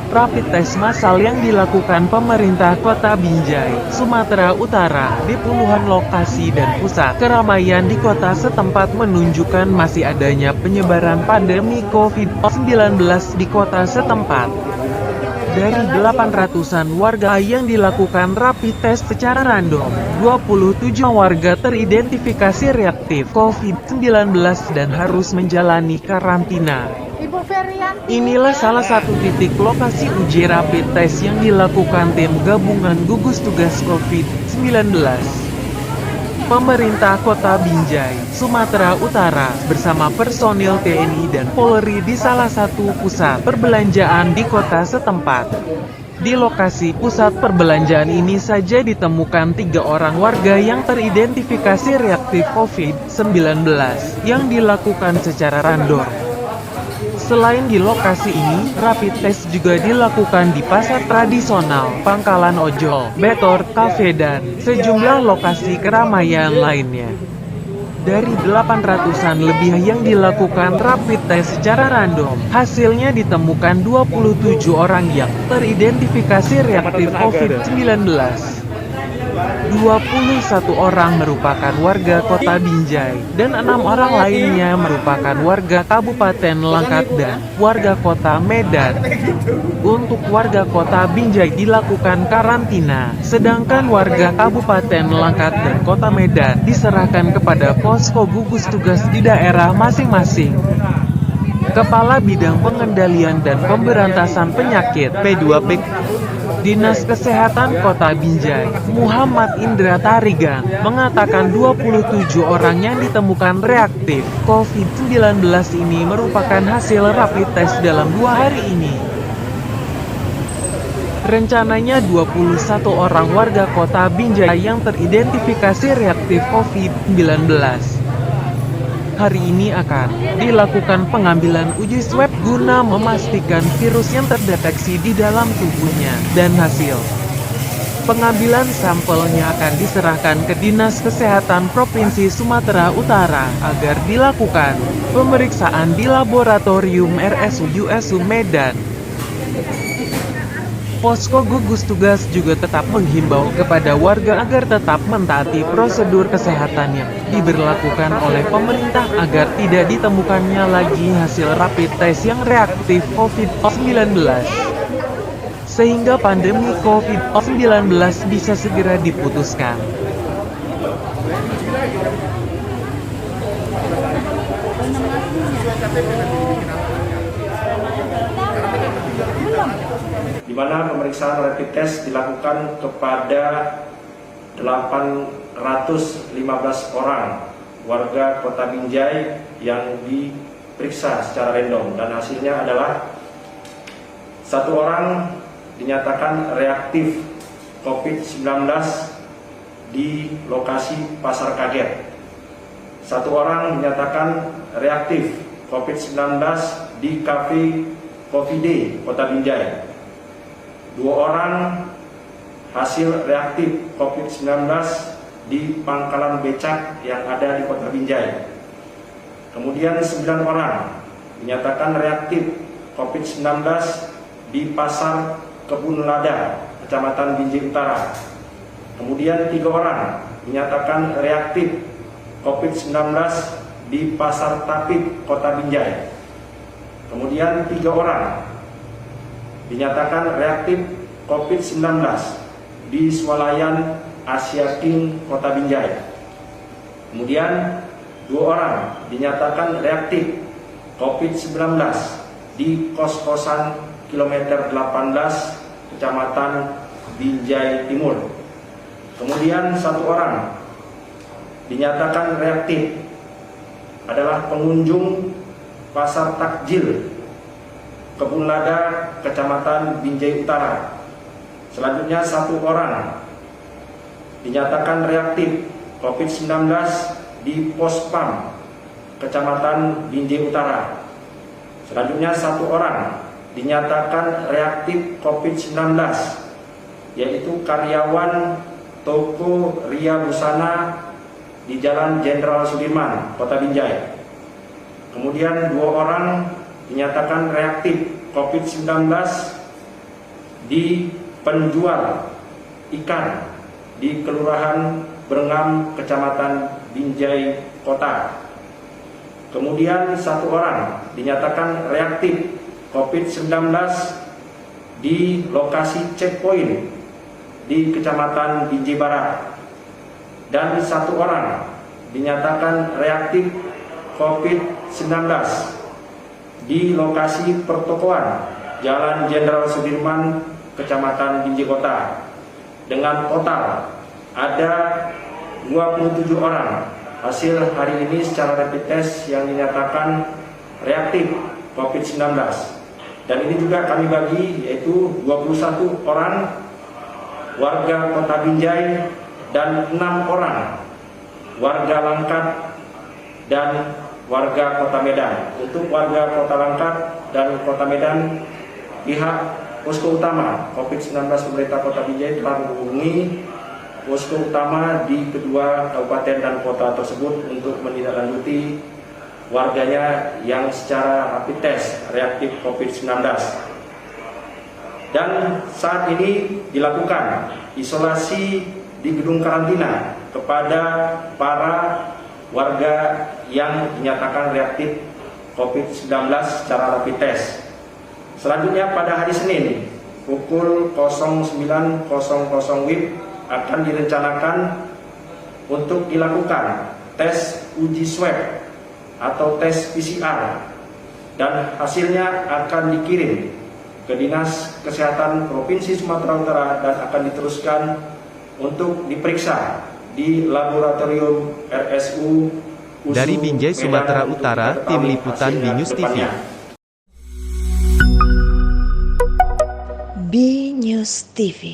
Rapid test massal yang dilakukan pemerintah Kota Binjai, Sumatera Utara, di puluhan lokasi dan pusat keramaian di kota setempat menunjukkan masih adanya penyebaran pandemi COVID-19 di kota setempat. Dari 800-an warga yang dilakukan rapid test secara random, 27 warga teridentifikasi reaktif COVID-19 dan harus menjalani karantina. Inilah salah satu titik lokasi uji rapid test yang dilakukan tim gabungan gugus tugas COVID-19. Pemerintah Kota Binjai, Sumatera Utara, bersama personil TNI dan Polri di salah satu pusat perbelanjaan di kota setempat. Di lokasi pusat perbelanjaan ini saja ditemukan 3 orang warga yang teridentifikasi reaktif COVID-19, yang dilakukan secara random. Selain di lokasi ini, rapid test juga dilakukan di pasar tradisional, pangkalan ojol, betor, kafe dan sejumlah lokasi keramaian lainnya. Dari 800-an lebih yang dilakukan rapid test secara random, hasilnya ditemukan 27 orang yang teridentifikasi reaktif COVID-19. 21 orang merupakan warga Kota Binjai, dan 6 orang lainnya merupakan warga Kabupaten Langkat dan warga Kota Medan. Untuk warga Kota Binjai dilakukan karantina, sedangkan warga Kabupaten Langkat dan Kota Medan diserahkan kepada posko gugus tugas di daerah masing-masing. Kepala Bidang Pengendalian dan Pemberantasan Penyakit P2P Dinas Kesehatan Kota Binjai, Muhammad Indra Tarigan, mengatakan 27 orang yang ditemukan reaktif COVID-19 ini merupakan hasil rapid test dalam 2 hari ini. Rencananya 21 orang warga Kota Binjai yang teridentifikasi reaktif COVID-19. Hari ini akan dilakukan pengambilan uji swab guna memastikan virus yang terdeteksi di dalam tubuhnya, dan hasil pengambilan sampelnya akan diserahkan ke Dinas Kesehatan Provinsi Sumatera Utara agar dilakukan pemeriksaan di laboratorium RSUD Medan. Posko gugus tugas juga tetap menghimbau kepada warga agar tetap mentaati prosedur kesehatan yang diberlakukan oleh pemerintah agar tidak ditemukannya lagi hasil rapid test yang reaktif COVID-19. Sehingga pandemi COVID-19 bisa segera diputuskan. Di mana pemeriksaan rapid test dilakukan kepada 815 orang warga Kota Binjai yang diperiksa secara random, dan hasilnya adalah 1 orang dinyatakan reaktif COVID-19 di lokasi Pasar Kaget. 1 orang dinyatakan reaktif COVID-19 di Cafe Coffee Day Kota Binjai. 2 orang hasil reaktif COVID-19 di pangkalan becak yang ada di Kota Binjai. Kemudian 9 orang dinyatakan reaktif COVID-19 di Pasar Kebun Lada, Kecamatan Binjai Utara. Kemudian 3 orang dinyatakan reaktif COVID-19 di Pasar Tapik, Kota Binjai. Kemudian 3 orang dinyatakan reaktif COVID-19 di Swalayan Asia King, Kota Binjai. Kemudian 2 orang dinyatakan reaktif COVID-19 di kos-kosan kilometer 18, Kecamatan Binjai Timur. Kemudian 1 orang dinyatakan reaktif adalah pengunjung Pasar Takjil Kebun Lada, Kecamatan Binjai Utara. Selanjutnya 1 orang dinyatakan reaktif COVID-19 di Pospam, Kecamatan Binjai Utara. Selanjutnya 1 orang dinyatakan reaktif COVID-19, yaitu karyawan toko Ria Busana di Jalan Jenderal Sudirman, Kota Binjai. Kemudian 2 orang dinyatakan reaktif COVID-19 di penjual ikan di Kelurahan Berengam, Kecamatan Binjai Kota. Kemudian 1 orang dinyatakan reaktif COVID-19 di lokasi checkpoint di Kecamatan Binjai Barat, dan 1 orang dinyatakan reaktif COVID-19 di lokasi pertokoan Jalan Jenderal Sudirman, Kecamatan Binjai Kota. Dengan total ada 27 orang hasil hari ini secara rapid test yang dinyatakan reaktif COVID-19. Dan ini juga kami bagi, yaitu 21 orang warga Kota Binjai dan 6 orang warga Langkat dan warga Kota Medan. Untuk warga Kota Langkat dan Kota Medan, pihak posko utama COVID-19 pemerintah Kota Binjai telah menghubungi posko utama di kedua kabupaten dan kota tersebut untuk menindaklanjuti warganya yang secara rapid test reaktif COVID-19. Dan saat ini dilakukan isolasi di gedung karantina kepada para warga yang dinyatakan reaktif COVID-19 secara rapid test. Selanjutnya pada hari Senin pukul 09.00 WIB akan direncanakan untuk dilakukan tes uji swab atau tes PCR, dan hasilnya akan dikirim ke Dinas Kesehatan Provinsi Sumatera Utara dan akan diteruskan untuk diperiksa di laboratorium RSU USU Dari Binjai, Medan Sumatera untuk Utara, diketahui Tim Liputan hasilnya BNews ke TV. depannya. BNews TV.